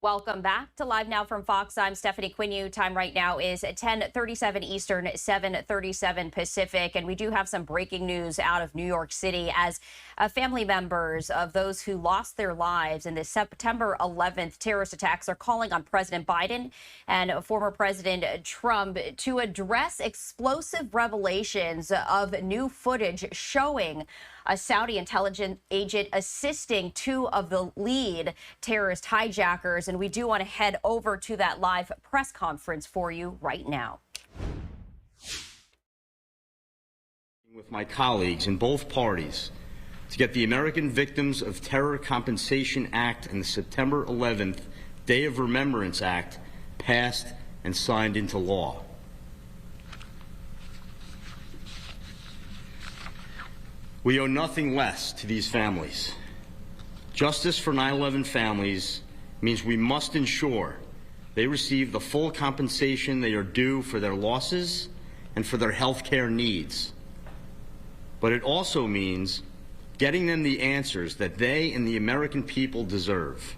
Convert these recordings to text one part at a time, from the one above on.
Welcome back to Live Now from Fox. I'm Stephanie Quinu. Time right now is 10:37 Eastern, 7:37 Pacific. And we do have some breaking news out of New York City as family members of those who lost their lives in the September 11th terrorist attacks are calling on President Biden and former President Trump to address explosive revelations of new footage showing a Saudi intelligence agent assisting two of the lead terrorist hijackers. And we do want to head over to that live press conference for you right now. With my colleagues in both parties to get the American Victims of Terror Compensation Act and the September 11th Day of Remembrance Act passed and signed into law. We owe nothing less to these families. Justice for 9/11 families means we must ensure they receive the full compensation they are due for their losses and for their health care needs. But it also means getting them the answers that they and the American people deserve.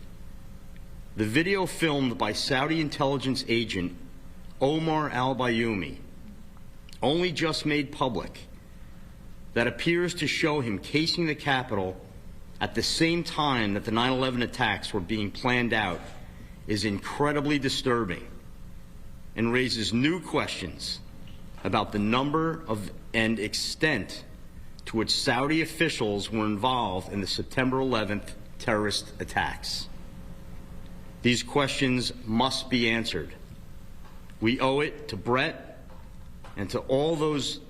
The video filmed by Saudi intelligence agent Omar al-Bayoumi, only just made public, that appears to show him casing the Capitol at the same time that the 9/11 attacks were being planned out, is incredibly disturbing and raises new questions about the number of and extent to which Saudi officials were involved in the September 11th terrorist attacks. These questions must be answered. We owe it to Brett and to all those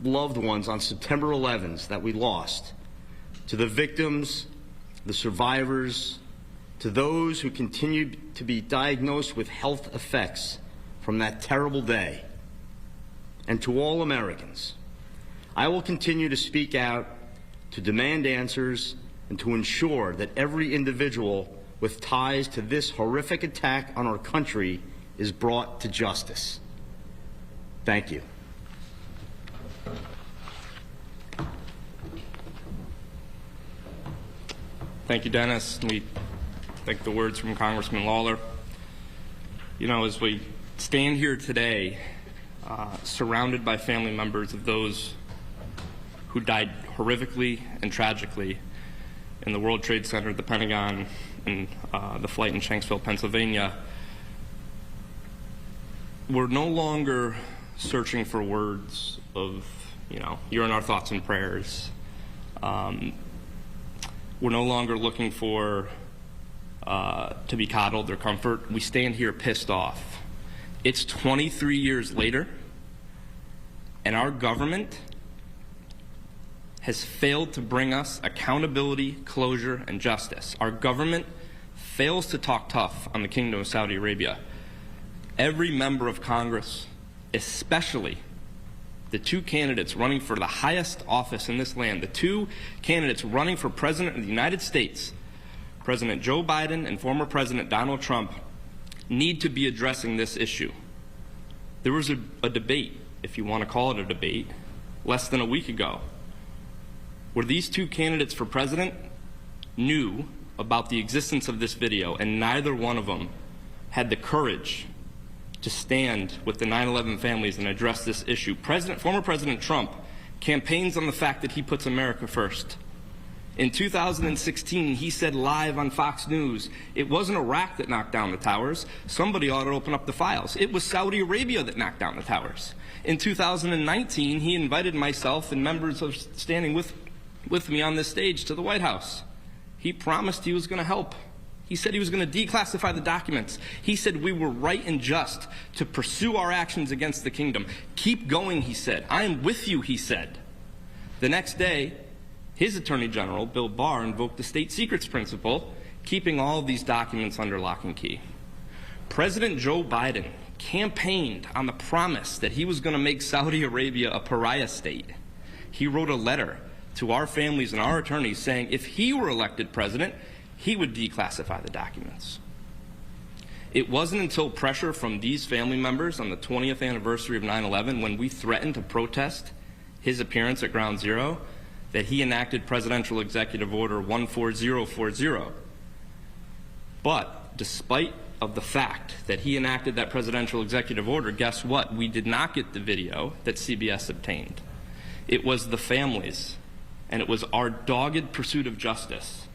loved ones on September 11th that we lost, to the victims, the survivors, to those who continue to be diagnosed with health effects from that terrible day, and to all Americans. I will continue to speak out, to demand answers, and to ensure that every individual with ties to this horrific attack on our country is brought to justice. Thank you. Thank you, Dennis. We thank the words from Congressman Lawler. You know, as we stand here today, surrounded by family members of those who died horrifically and tragically in the World Trade Center, the Pentagon, and the flight in Shanksville, Pennsylvania, we're no longer searching for words of, you're in our thoughts and prayers. We're no longer looking for to be coddled or comfort. We stand here pissed off. It's 23 years later, and our government has failed to bring us accountability, closure, and justice. Our government fails to talk tough on the Kingdom of Saudi Arabia. Every member of Congress, especially the two candidates running for the highest office in this land, the two candidates running for President of the United States, President Joe Biden and former President Donald Trump, need to be addressing this issue. There was a debate, if you want to call it a debate, less than a week ago, where these two candidates for president knew about the existence of this video, and neither one of them had the courage to stand with the 9/11 families and address this issue. Former President Trump campaigns on the fact that he puts America first. In 2016, he said live on Fox News, it wasn't Iraq that knocked down the towers. Somebody ought to open up the files. It was Saudi Arabia that knocked down the towers. In 2019, he invited myself and members of standing with me on this stage to the White House. He promised he was going to help. He said he was going to declassify the documents. He said we were right and just to pursue our actions against the kingdom. Keep going, he said. I am with you, he said. The next day, his Attorney General, Bill Barr, invoked the state secrets principle, keeping all of these documents under lock and key. President Joe Biden campaigned on the promise that he was going to make Saudi Arabia a pariah state. He wrote a letter to our families and our attorneys saying if he were elected president, he would declassify the documents. It wasn't until pressure from these family members on the 20th anniversary of 9/11, when we threatened to protest his appearance at Ground Zero, that he enacted Presidential Executive Order 14040. But despite of the fact that he enacted that presidential executive order, guess what? We did not get the video that CBS obtained. It was the families, and it was our dogged pursuit of justice.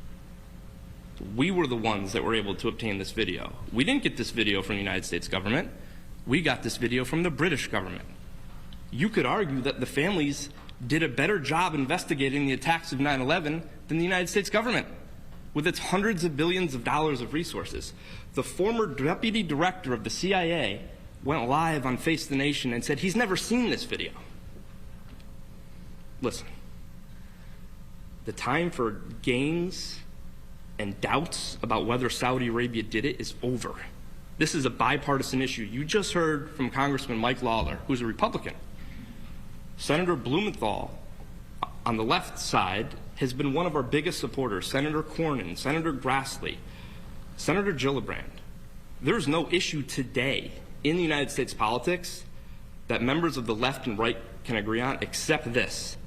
We were the ones that were able to obtain this video. We didn't get this video from the United States government. We got this video from the British government. You could argue that the families did a better job investigating the attacks of 9/11 than the United States government, with its hundreds of billions of dollars of resources. The former deputy director of the CIA went live on Face the Nation and said he's never seen this video. Listen, the time for games and doubts about whether Saudi Arabia did it is over. This is a bipartisan issue. You just heard from Congressman Mike Lawler, who's a Republican. Senator Blumenthal, on the left side, has been one of our biggest supporters. Senator Cornyn, Senator Grassley, Senator Gillibrand. There's no issue today in the United States politics that members of the left and right can agree on except this.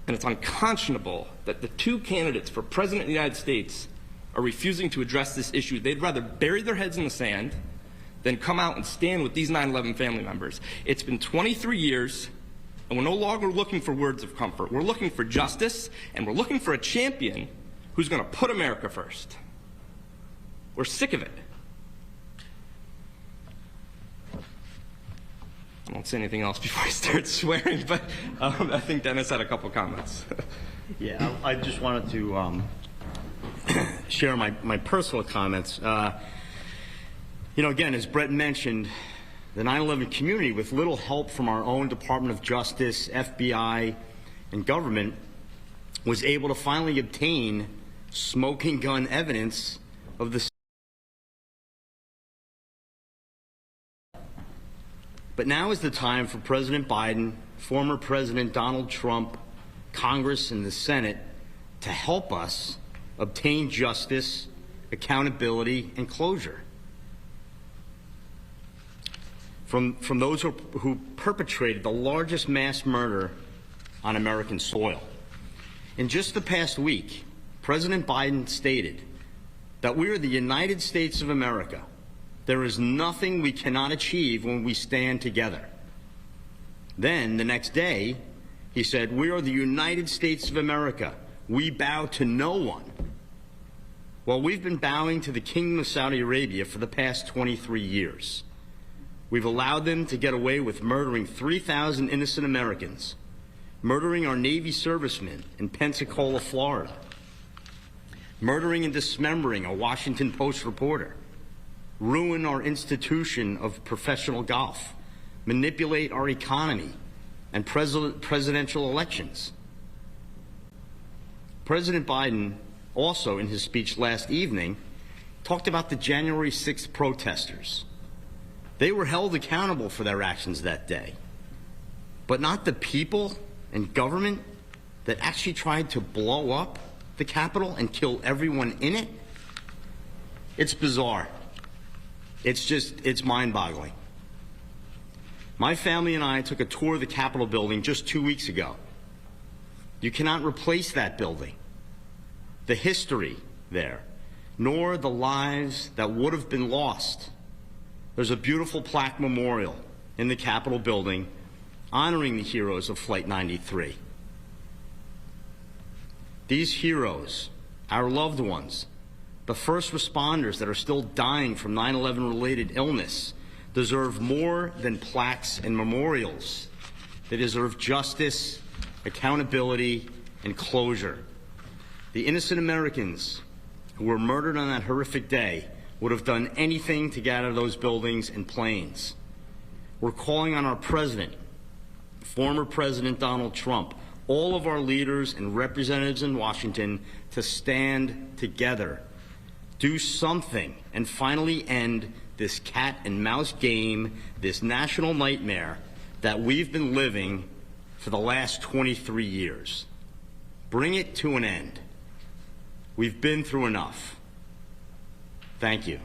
And it's unconscionable that the two candidates for President of the United States are refusing to address this issue. They'd rather bury their heads in the sand than come out and stand with these 9/11 family members. It's been 23 years, and we're no longer looking for words of comfort. We're looking for justice, and we're looking for a champion who's going to put America first. We're sick of it. I won't say anything else before I start swearing, but I think Dennis had a couple comments. Yeah, I just wanted to share my personal comments. You know, again, as Brett mentioned, the 9/11 community, with little help from our own Department of Justice, FBI, and government, was able to finally obtain smoking gun evidence of the. But now is the time for President Biden, former President Donald Trump, Congress, and the Senate to help us obtain justice, accountability, and closure from those who perpetrated the largest mass murder on American soil. In just the past week, President Biden stated that we are the United States of America. There is nothing we cannot achieve when we stand together. Then, the next day, he said, we are the United States of America. We bow to no one. Well, we've been bowing to the Kingdom of Saudi Arabia for the past 23 years. We've allowed them to get away with murdering 3,000 innocent Americans, murdering our Navy servicemen in Pensacola, Florida, murdering and dismembering a Washington Post reporter, ruin our institution of professional golf, manipulate our economy and presidential elections. President Biden also, in his speech last evening, talked about the January 6th protesters. They were held accountable for their actions that day, but not the people and government that actually tried to blow up the Capitol and kill everyone in it. It's bizarre. It's mind-boggling. My family and I took a tour of the Capitol building just 2 weeks ago. You cannot replace that building, the history there, nor the lives that would have been lost. There's a beautiful plaque memorial in the Capitol building honoring the heroes of Flight 93. These heroes, our loved ones, the first responders that are still dying from 9/11 related illness, deserve more than plaques and memorials. They deserve justice, accountability, and closure. The innocent Americans who were murdered on that horrific day would have done anything to get out of those buildings and planes. We're calling on our president, former President Donald Trump, all of our leaders and representatives in Washington to stand together, do something, and finally end this cat and mouse game, this national nightmare that we've been living for the last 23 years. Bring it to an end. We've been through enough. Thank you.